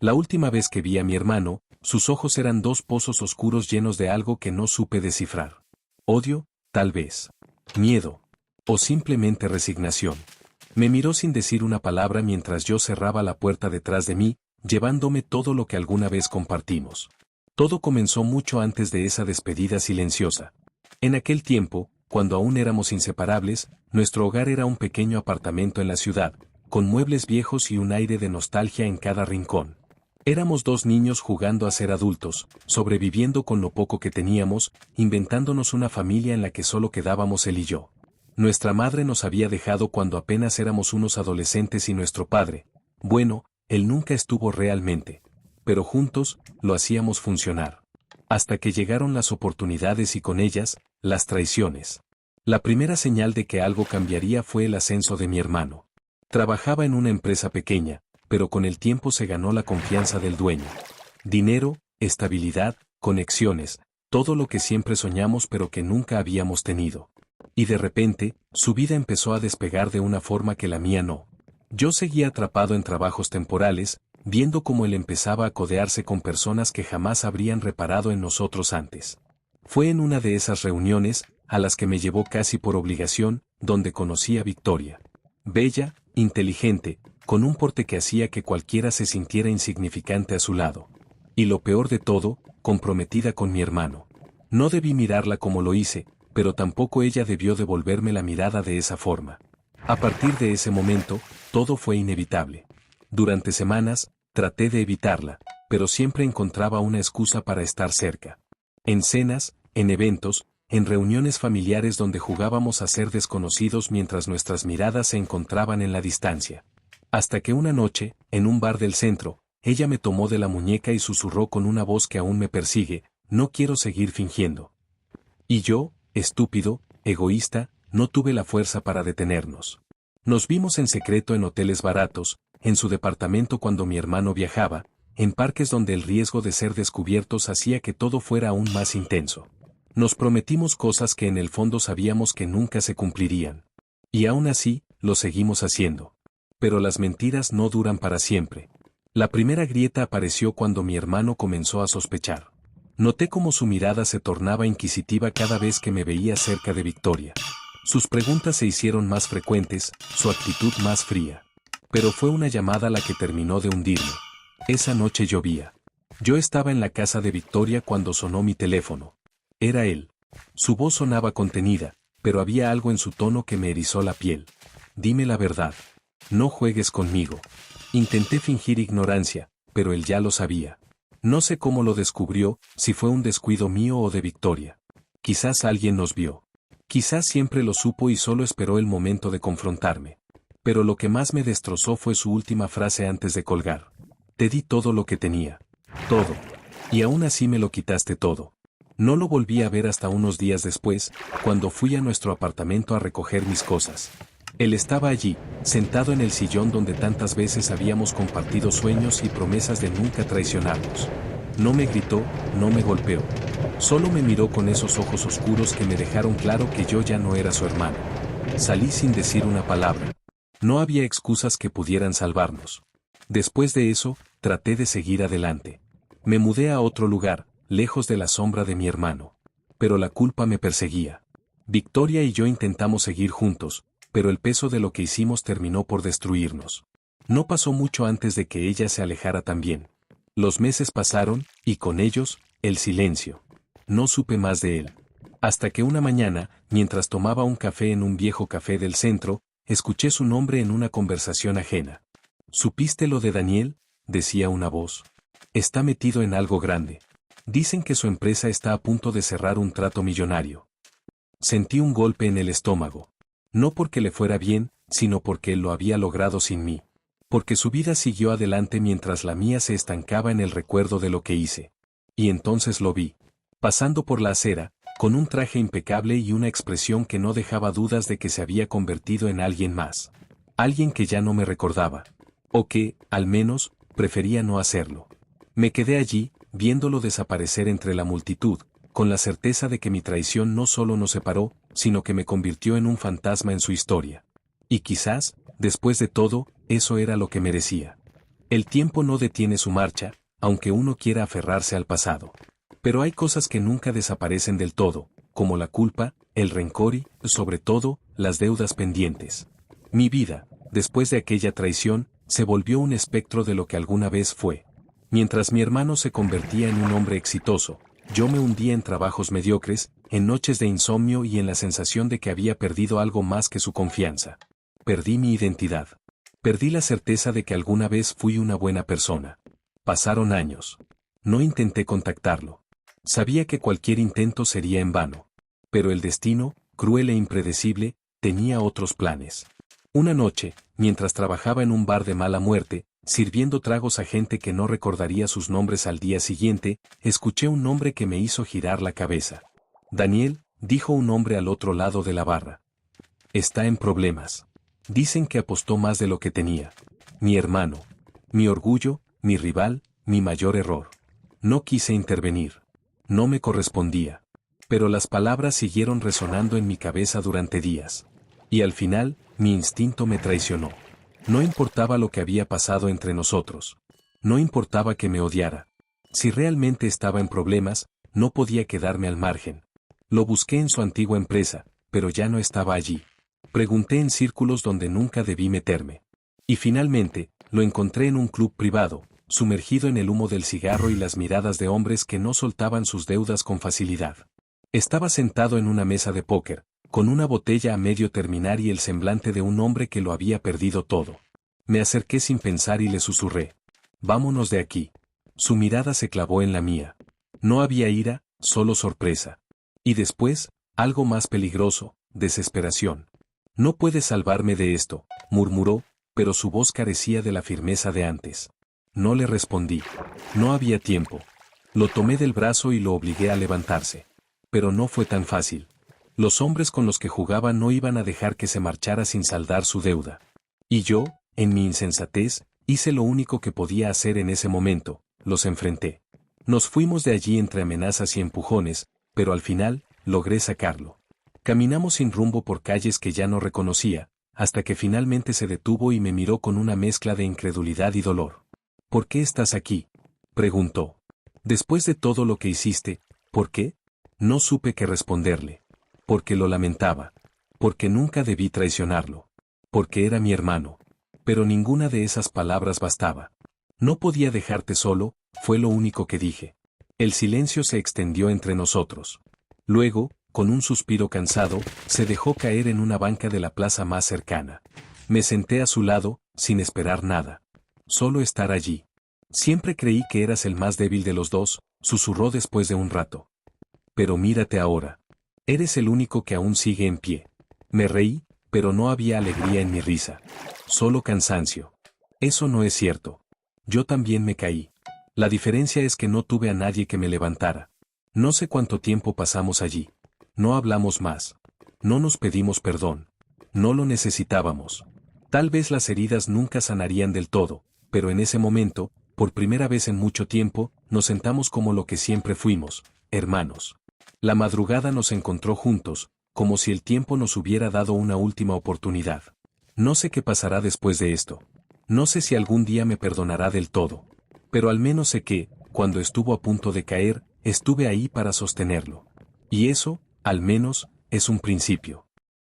La última vez que vi a mi hermano, sus ojos eran dos pozos oscuros llenos de algo que no supe descifrar. Odio, tal vez. Miedo. O simplemente resignación. Me miró sin decir una palabra mientras yo cerraba la puerta detrás de mí, llevándome todo lo que alguna vez compartimos. Todo comenzó mucho antes de esa despedida silenciosa. En aquel tiempo, cuando aún éramos inseparables, nuestro hogar era un pequeño apartamento en la ciudad, con muebles viejos y un aire de nostalgia en cada rincón. Éramos dos niños jugando a ser adultos, sobreviviendo con lo poco que teníamos, inventándonos una familia en la que solo quedábamos él y yo. Nuestra madre nos había dejado cuando apenas éramos unos adolescentes y nuestro padre, bueno, él nunca estuvo realmente, pero juntos, lo hacíamos funcionar. Hasta que llegaron las oportunidades y con ellas, las traiciones. La primera señal de que algo cambiaría fue el ascenso de mi hermano. Trabajaba en una empresa pequeña, pero con el tiempo se ganó la confianza del dueño. Dinero, estabilidad, conexiones, todo lo que siempre soñamos pero que nunca habíamos tenido. Y de repente, su vida empezó a despegar de una forma que la mía no. Yo seguía atrapado en trabajos temporales, viendo cómo él empezaba a codearse con personas que jamás habrían reparado en nosotros antes. Fue en una de esas reuniones, a las que me llevó casi por obligación, donde conocí a Victoria. Bella, inteligente, con un porte que hacía que cualquiera se sintiera insignificante a su lado. Y lo peor de todo, comprometida con mi hermano. No debí mirarla como lo hice, pero tampoco ella debió devolverme la mirada de esa forma. A partir de ese momento, todo fue inevitable. Durante semanas, traté de evitarla, pero siempre encontraba una excusa para estar cerca. En cenas, en eventos, en reuniones familiares donde jugábamos a ser desconocidos mientras nuestras miradas se encontraban en la distancia. Hasta que una noche, en un bar del centro, ella me tomó de la muñeca y susurró con una voz que aún me persigue, no quiero seguir fingiendo. Y yo, estúpido, egoísta, no tuve la fuerza para detenernos. Nos vimos en secreto en hoteles baratos, en su departamento cuando mi hermano viajaba, en parques donde el riesgo de ser descubiertos hacía que todo fuera aún más intenso. Nos prometimos cosas que en el fondo sabíamos que nunca se cumplirían. Y aún así, lo seguimos haciendo. Pero las mentiras no duran para siempre. La primera grieta apareció cuando mi hermano comenzó a sospechar. Noté cómo su mirada se tornaba inquisitiva cada vez que me veía cerca de Victoria. Sus preguntas se hicieron más frecuentes, su actitud más fría. Pero fue una llamada la que terminó de hundirme. Esa noche llovía. Yo estaba en la casa de Victoria cuando sonó mi teléfono. Era él. Su voz sonaba contenida, pero había algo en su tono que me erizó la piel. Dime la verdad. No juegues conmigo. Intenté fingir ignorancia, pero él ya lo sabía. No sé cómo lo descubrió, si fue un descuido mío o de Victoria. Quizás alguien nos vio. Quizás siempre lo supo y solo esperó el momento de confrontarme. Pero lo que más me destrozó fue su última frase antes de colgar. Te di todo lo que tenía. Todo. Y aún así me lo quitaste todo. No lo volví a ver hasta unos días después, cuando fui a nuestro apartamento a recoger mis cosas. Él estaba allí, sentado en el sillón donde tantas veces habíamos compartido sueños y promesas de nunca traicionarnos. No me gritó, no me golpeó. Solo me miró con esos ojos oscuros que me dejaron claro que yo ya no era su hermano. Salí sin decir una palabra. No había excusas que pudieran salvarnos. Después de eso, traté de seguir adelante. Me mudé a otro lugar, lejos de la sombra de mi hermano. Pero la culpa me perseguía. Victoria y yo intentamos seguir juntos, pero el peso de lo que hicimos terminó por destruirnos. No pasó mucho antes de que ella se alejara también. Los meses pasaron, y con ellos, el silencio. No supe más de él. Hasta que una mañana, mientras tomaba un café en un viejo café del centro, escuché su nombre en una conversación ajena. ¿Supiste lo de Daniel?, decía una voz. Está metido en algo grande. Dicen que su empresa está a punto de cerrar un trato millonario. Sentí un golpe en el estómago. No porque le fuera bien, sino porque él lo había logrado sin mí. Porque su vida siguió adelante mientras la mía se estancaba en el recuerdo de lo que hice. Y entonces lo vi. Pasando por la acera, con un traje impecable y una expresión que no dejaba dudas de que se había convertido en alguien más. Alguien que ya no me recordaba. O que, al menos, prefería no hacerlo. Me quedé allí, viéndolo desaparecer entre la multitud, con la certeza de que mi traición no solo nos separó, sino que me convirtió en un fantasma en su historia. Y quizás, después de todo, eso era lo que merecía. El tiempo no detiene su marcha, aunque uno quiera aferrarse al pasado. Pero hay cosas que nunca desaparecen del todo, como la culpa, el rencor y, sobre todo, las deudas pendientes. Mi vida, después de aquella traición, se volvió un espectro de lo que alguna vez fue. Mientras mi hermano se convertía en un hombre exitoso, yo me hundía en trabajos mediocres, en noches de insomnio y en la sensación de que había perdido algo más que su confianza. Perdí mi identidad. Perdí la certeza de que alguna vez fui una buena persona. Pasaron años. No intenté contactarlo. Sabía que cualquier intento sería en vano. Pero el destino, cruel e impredecible, tenía otros planes. Una noche, mientras trabajaba en un bar de mala muerte, sirviendo tragos a gente que no recordaría sus nombres al día siguiente, escuché un nombre que me hizo girar la cabeza. Daniel, dijo un hombre al otro lado de la barra. Está en problemas. Dicen que apostó más de lo que tenía. Mi hermano. Mi orgullo, mi rival, mi mayor error. No quise intervenir. No me correspondía. Pero las palabras siguieron resonando en mi cabeza durante días. Y al final, mi instinto me traicionó. No importaba lo que había pasado entre nosotros. No importaba que me odiara. Si realmente estaba en problemas, no podía quedarme al margen. Lo busqué en su antigua empresa, pero ya no estaba allí. Pregunté en círculos donde nunca debí meterme. Y finalmente, lo encontré en un club privado, sumergido en el humo del cigarro y las miradas de hombres que no soltaban sus deudas con facilidad. Estaba sentado en una mesa de póker, con una botella a medio terminar y el semblante de un hombre que lo había perdido todo. Me acerqué sin pensar y le susurré. Vámonos de aquí. Su mirada se clavó en la mía. No había ira, solo sorpresa. Y después, algo más peligroso, desesperación. No puedes salvarme de esto, murmuró, pero su voz carecía de la firmeza de antes. No le respondí. No había tiempo. Lo tomé del brazo y lo obligué a levantarse. Pero no fue tan fácil. Los hombres con los que jugaba no iban a dejar que se marchara sin saldar su deuda. Y yo, en mi insensatez, hice lo único que podía hacer en ese momento, los enfrenté. Nos fuimos de allí entre amenazas y empujones, pero al final, logré sacarlo. Caminamos sin rumbo por calles que ya no reconocía, hasta que finalmente se detuvo y me miró con una mezcla de incredulidad y dolor. ¿Por qué estás aquí?, preguntó. Después de todo lo que hiciste, ¿por qué? No supe qué responderle. Porque lo lamentaba. Porque nunca debí traicionarlo. Porque era mi hermano. Pero ninguna de esas palabras bastaba. No podía dejarte solo, fue lo único que dije. El silencio se extendió entre nosotros. Luego, con un suspiro cansado, se dejó caer en una banca de la plaza más cercana. Me senté a su lado, sin esperar nada. Solo estar allí. Siempre creí que eras el más débil de los dos, susurró después de un rato. Pero mírate ahora. Eres el único que aún sigue en pie. Me reí, pero no había alegría en mi risa. Solo cansancio. Eso no es cierto. Yo también me caí. La diferencia es que no tuve a nadie que me levantara. No sé cuánto tiempo pasamos allí. No hablamos más. No nos pedimos perdón. No lo necesitábamos. Tal vez las heridas nunca sanarían del todo, pero en ese momento, por primera vez en mucho tiempo, nos sentamos como lo que siempre fuimos, hermanos. La madrugada nos encontró juntos, como si el tiempo nos hubiera dado una última oportunidad. No sé qué pasará después de esto. No sé si algún día me perdonará del todo. Pero al menos sé que, cuando estuvo a punto de caer, estuve ahí para sostenerlo. Y eso, al menos, es un principio.